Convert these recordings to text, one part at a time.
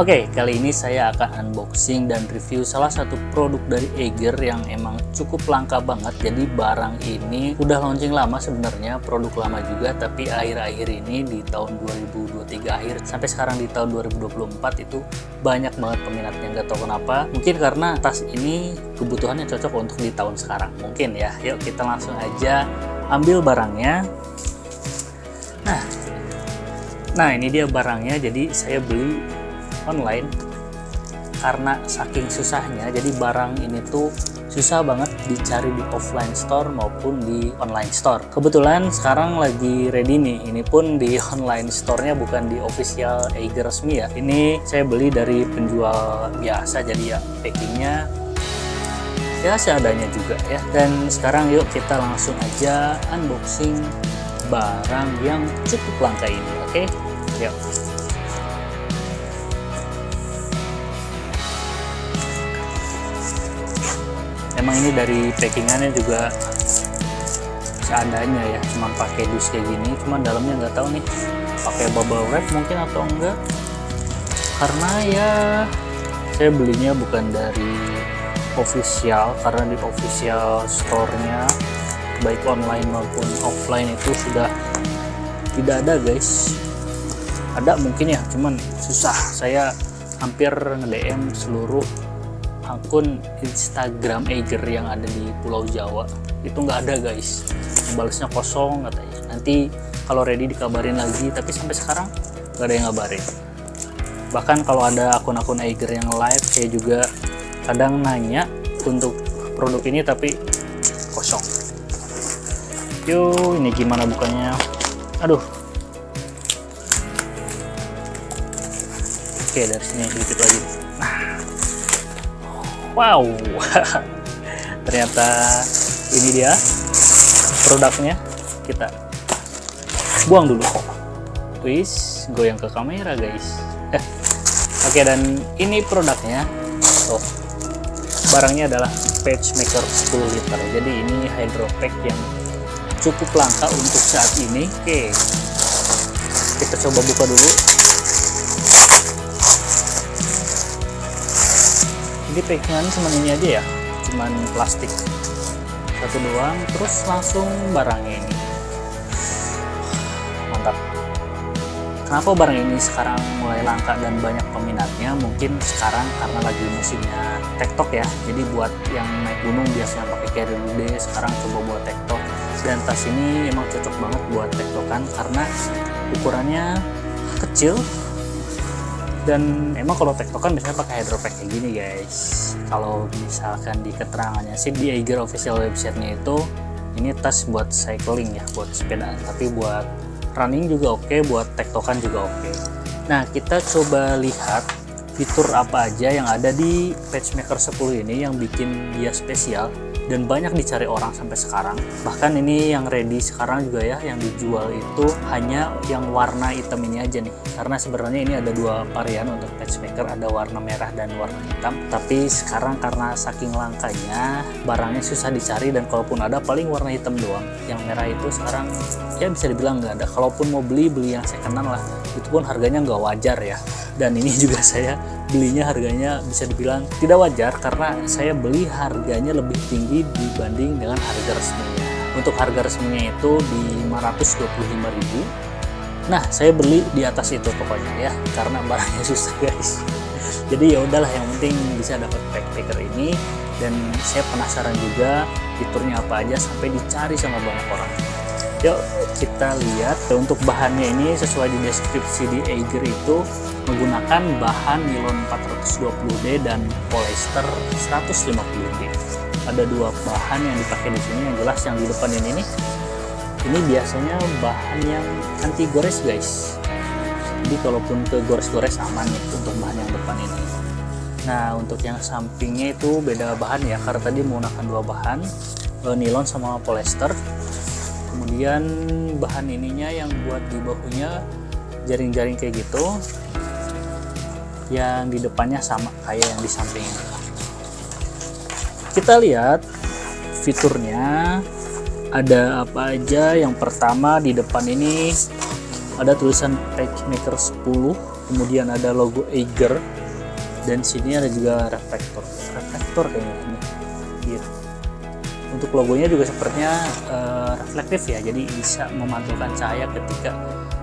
Oke, kali ini saya akan unboxing dan review salah satu produk dari Eiger yang emang cukup langka banget. Jadi barang ini udah launching lama sebenarnya, produk lama juga, tapi akhir-akhir ini di tahun 2023 akhir sampai sekarang di tahun 2024 itu banyak banget peminatnya. Nggak tahu kenapa, mungkin karena tas ini kebutuhannya cocok untuk di tahun sekarang mungkin ya. Yuk kita langsung aja ambil barangnya. Nah ini dia barangnya. Jadi saya beli online karena saking susahnya, jadi barang ini tuh susah banget dicari di offline store maupun di online store. Kebetulan sekarang lagi ready nih, ini pun di online store-nya bukan di official Eiger resmi ya. Ini saya beli dari penjual biasa, jadi ya packingnya ya seadanya juga ya. Dan sekarang yuk kita langsung aja unboxing barang yang cukup langka ini, oke? Yuk. Emang ini dari packingannya juga seadanya ya, cuman pakai dus kayak gini, cuman dalamnya nggak tahu nih pakai bubble wrap mungkin atau enggak, karena ya saya belinya bukan dari official, karena di official store-nya baik online maupun offline itu sudah tidak ada guys. Ada mungkin ya, cuman susah. Saya hampir nge-DM seluruh akun Instagram Eiger yang ada di Pulau Jawa, itu nggak ada guys, balasnya kosong katanya. Nanti kalau ready dikabarin lagi, tapi sampai sekarang nggak ada yang ngabarin. Bahkan kalau ada akun-akun Eiger yang live, saya juga kadang nanya untuk produk ini tapi kosong. Yuk, ini gimana bukanya? Aduh. Oke, dari sini sedikit lagi. Wow, ternyata ini dia produknya. Kita buang dulu, twist, goyang ke kamera guys. Oke, dan ini produknya. Barangnya adalah PageMaker 10 liter. Jadi ini hydro pack yang cukup langka untuk saat ini. Oke, kita coba buka dulu. Ini packingan cuma ini aja ya, cuman plastik satu doang, terus langsung barangnya ini. Mantap. Kenapa barang ini sekarang mulai langka dan banyak peminatnya? Mungkin sekarang karena lagi musimnya TikTok ya, jadi buat yang naik gunung biasanya pakai carrier gede, sekarang coba buat TikTok. Dan tas ini emang cocok banget buat TikTokan karena ukurannya kecil. Dan emang kalau tektokan biasanya pakai hydro pack kayak gini guys. Kalau misalkan di keterangannya sih di Eiger official website-nya itu ini tas buat cycling ya, buat sepedaan, tapi buat running juga oke, buat tektokan juga oke. Nah, kita coba lihat fitur apa aja yang ada di PageMaker 10 ini yang bikin dia spesial dan banyak dicari orang sampai sekarang. Bahkan ini yang ready sekarang juga ya, yang dijual itu hanya yang warna hitam ini aja nih, karena sebenarnya ini ada dua varian untuk PageMaker, ada warna merah dan warna hitam. Tapi sekarang karena saking langkanya barangnya susah dicari, dan kalaupun ada paling warna hitam doang. Yang merah itu sekarang ya bisa dibilang nggak ada. Kalaupun mau beli yang secondan lah, itu pun harganya nggak wajar ya. Dan ini juga saya belinya harganya bisa dibilang tidak wajar karena saya beli harganya lebih tinggi dibanding dengan harga resminya. Untuk harga resminya itu di 525.000. Nah, saya beli di atas itu pokoknya ya, karena barangnya susah guys. Jadi ya udahlah, yang penting bisa dapat backpacker ini. Dan saya penasaran juga fiturnya apa aja sampai dicari sama banyak orang. Yuk kita lihat. Untuk bahannya ini sesuai di deskripsi di Eiger itu menggunakan bahan nilon 420D dan polyester 150D. Ada dua bahan yang dipakai di sini. Yang jelas yang di depan ini biasanya bahan yang anti gores guys. Jadi kalaupun ke gores-gores aman nih untuk bahan yang depan ini. Nah, untuk yang sampingnya itu beda bahan ya, karena tadi menggunakan dua bahan, nilon sama polyester. Kemudian bahan ininya yang buat di bahunya jaring-jaring kayak gitu, yang di depannya sama kayak yang di sampingnya. Kita lihat fiturnya ada apa aja. Yang pertama di depan ini ada tulisan PageMaker 10 kemudian ada logo Eiger, dan sini ada juga reflektor kayaknya ini gitu. Untuk logonya juga sepertinya reflektif ya, jadi bisa memantulkan cahaya ketika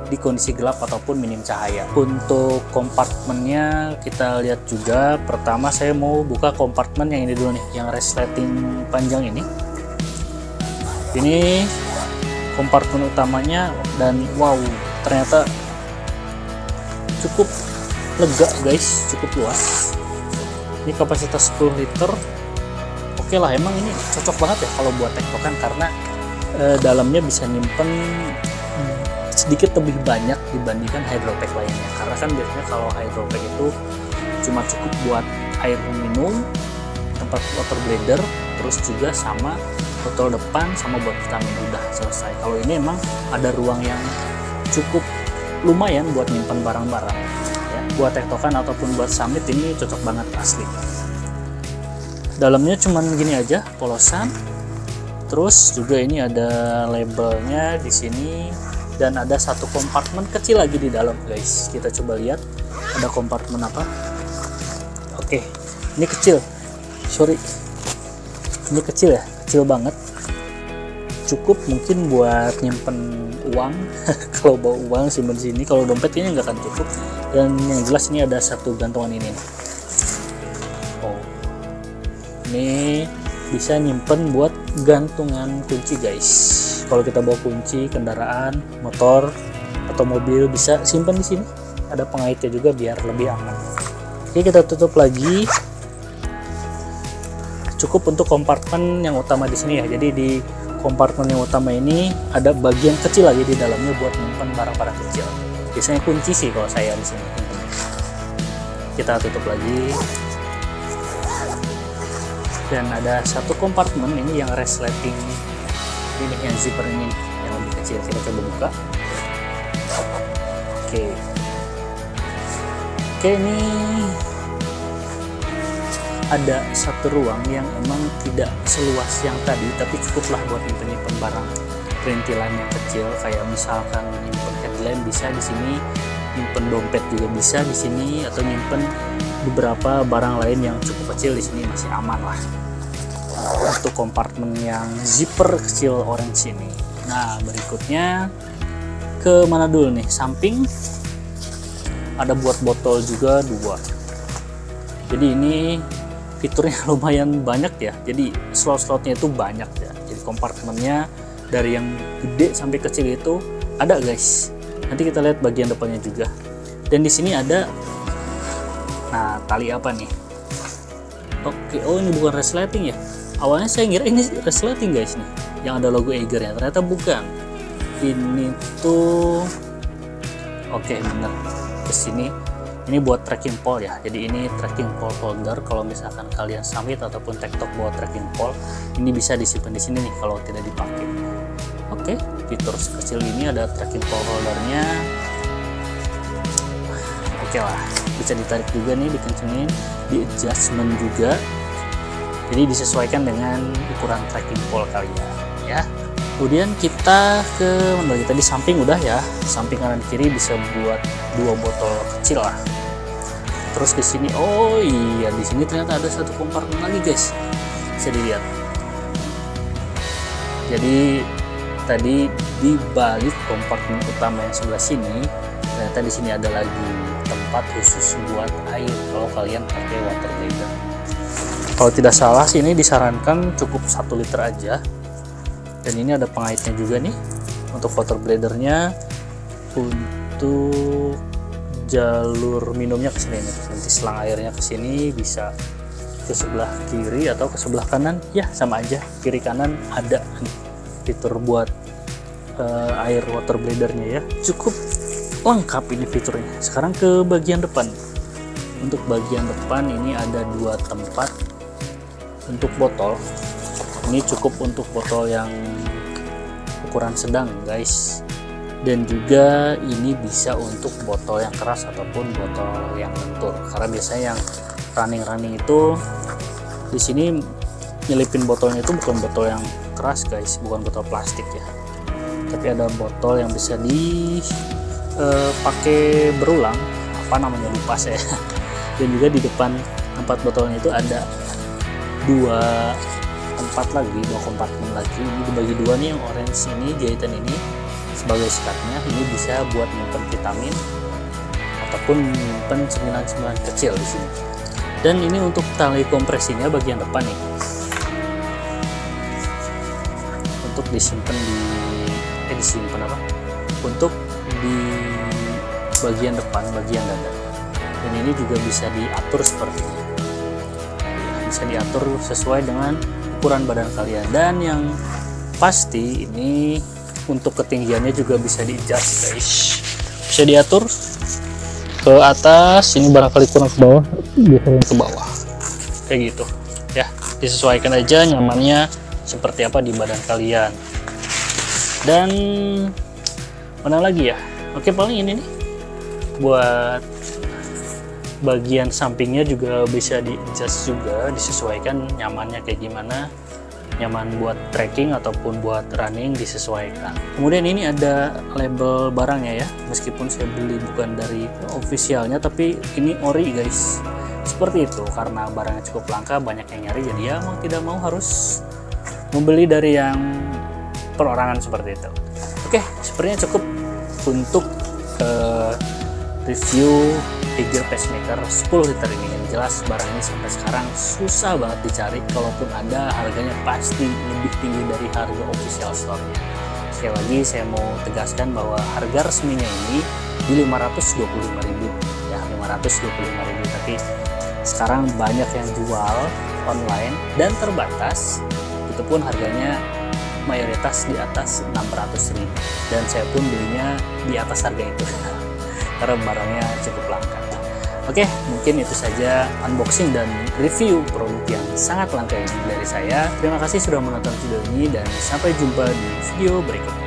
di kondisi gelap ataupun minim cahaya. Untuk kompartemennya kita lihat juga. Pertama saya mau buka kompartemen yang ini dulu nih, yang resleting panjang ini. Ini kompartemen utamanya, dan wow, ternyata cukup lega guys, cukup luas. Ini kapasitas 10 liter. Oke lah, emang ini cocok banget ya kalau buat tektokan, karena dalamnya bisa nyimpen sedikit lebih banyak dibandingkan hydropack lainnya. Karena kan biasanya kalau hydropack itu cuma cukup buat air minum, tempat water bladder, terus juga sama botol depan sama buat vitamin, udah selesai. Kalau ini emang ada ruang yang cukup lumayan buat nyimpan barang-barang ya, buat tektokan ataupun buat summit ini cocok banget asli. Dalamnya cuman gini aja, polosan. Terus juga ini ada labelnya di sini, dan ada satu kompartemen kecil lagi di dalam guys. Kita coba lihat ada kompartemen apa. Oke, ini kecil, sorry, ini kecil ya, kecil banget, cukup mungkin buat nyimpen uang. Kalau bawa uang simpen sini, kalau dompet ini nggak akan cukup. Dan yang jelas ini ada satu gantungan ini. Oh, ini bisa nyimpen buat gantungan kunci guys. Kalau kita bawa kunci kendaraan, motor atau mobil, bisa simpan di sini. Ada pengaitnya juga biar lebih aman. Oke, kita tutup lagi. Cukup untuk kompartemen yang utama di sini ya. Jadi di kompartemen yang utama ini ada bagian kecil lagi di dalamnya buat menyimpan barang-barang kecil. Biasanya kunci sih kalau saya di sini. Kita tutup lagi. Dan ada satu kompartemen ini yang resleting, ini yang zipper ini yang lebih kecil. Kita coba buka. Oke, ini ada satu ruang yang emang tidak seluas yang tadi, tapi cukuplah buat nyimpen barang perintilan yang kecil, kayak misalkan nyimpen headlamp bisa di sini, nyimpen dompet juga bisa di sini, atau nyimpen beberapa barang lain yang cukup kecil di sini masih aman lah. Untuk kompartemen yang zipper kecil orange ini. Nah, berikutnya ke mana dulu nih? Samping ada buat botol juga 2. Jadi ini fiturnya lumayan banyak ya. Jadi slot-slotnya itu banyak ya. Jadi kompartemennya dari yang gede sampai kecil itu ada guys. Nanti kita lihat bagian depannya juga. Dan di sini ada, nah, tali apa nih? Oke, oh ini bukan resleting ya. Awalnya saya kira ini resleting guys nih, yang ada logo Eiger ya. Ternyata bukan. Ini tuh, oke, bener. Kesini ini buat tracking pole ya. Jadi ini tracking pole holder. Kalau misalkan kalian summit ataupun tektok bawa tracking pole, ini bisa disimpan di sini nih kalau tidak dipakai. Oke, fitur sekecil ini ada tracking pole holdernya. Oke lah, bisa ditarik juga nih, dikencengin, di adjustment juga. Jadi disesuaikan dengan ukuran tracking pole kalian ya. Kemudian kita ke mana lagi? Tadi samping udah ya. Samping kanan kiri bisa buat 2 botol kecil lah. Terus di sini, oh iya, di sini ternyata ada satu kompartemen lagi guys. Bisa dilihat. Jadi tadi di balik kompartemen utama yang sebelah sini, ternyata di sini ada lagi tempat khusus buat air kalau kalian pakai water bladder. Kalau tidak salah sih ini disarankan cukup 1 liter aja. Dan ini ada pengaitnya juga nih untuk water bladdernya, untuk jalur minumnya ke sini nih. Nanti selang airnya ke sini bisa ke sebelah kiri atau ke sebelah kanan ya, sama aja. Kiri kanan ada nih fitur buat air water bladdernya ya. Cukup lengkap ini fiturnya. Sekarang ke bagian depan. Untuk bagian depan ini ada 2 tempat untuk botol. Ini cukup untuk botol yang ukuran sedang guys, dan juga ini bisa untuk botol yang keras ataupun botol yang lentur, karena biasanya yang running itu di sini nyelipin botolnya itu bukan botol yang keras guys, bukan botol plastik ya, tapi ada botol yang bisa dipakai berulang apa namanya, lupa saya. Dan juga di depan tempat botolnya itu ada dua kompartemen lagi. Ini dibagi dua nih, yang orange ini, jahitan ini sebagai sekatnya. Ini bisa buat menyimpan vitamin ataupun menyimpan cemilan-cemilan kecil di sini. Dan ini untuk tali kompresinya bagian depan nih, untuk disimpan untuk di bagian depan, bagian dada. Dan ini juga bisa diatur seperti ini, bisa diatur sesuai dengan ukuran badan kalian. Dan yang pasti ini untuk ketinggiannya juga bisa di-adjust guys, bisa diatur ke atas, ini barangkali kurang ke bawah, biasanya ke bawah kayak gitu ya. Disesuaikan aja nyamannya seperti apa di badan kalian. Dan mana lagi ya, oke, paling ini nih buat bagian sampingnya juga bisa di-adjust juga, disesuaikan nyamannya kayak gimana, nyaman buat trekking ataupun buat running disesuaikan. Kemudian ini ada label barangnya ya, meskipun saya beli bukan dari officialnya, tapi ini ori guys, seperti itu. Karena barangnya cukup langka, banyak yang nyari, jadi ya mau tidak mau harus membeli dari yang perorangan seperti itu. Oke, sepertinya cukup untuk review Tiger pacemaker 10 liter ini. Yang jelas barang ini sampai sekarang susah banget dicari, kalaupun ada harganya pasti lebih tinggi dari harga official store-nya. Sekali lagi saya mau tegaskan bahwa harga resminya ini di 525.000 ya, 525.000, tapi sekarang banyak yang jual online dan terbatas, itu pun harganya mayoritas di atas 600.000, dan saya pun belinya di atas harga itu karena barangnya cukup langka. Oke, mungkin itu saja unboxing dan review produk yang sangat langka ini dari saya. Terima kasih sudah menonton video ini dan sampai jumpa di video berikutnya.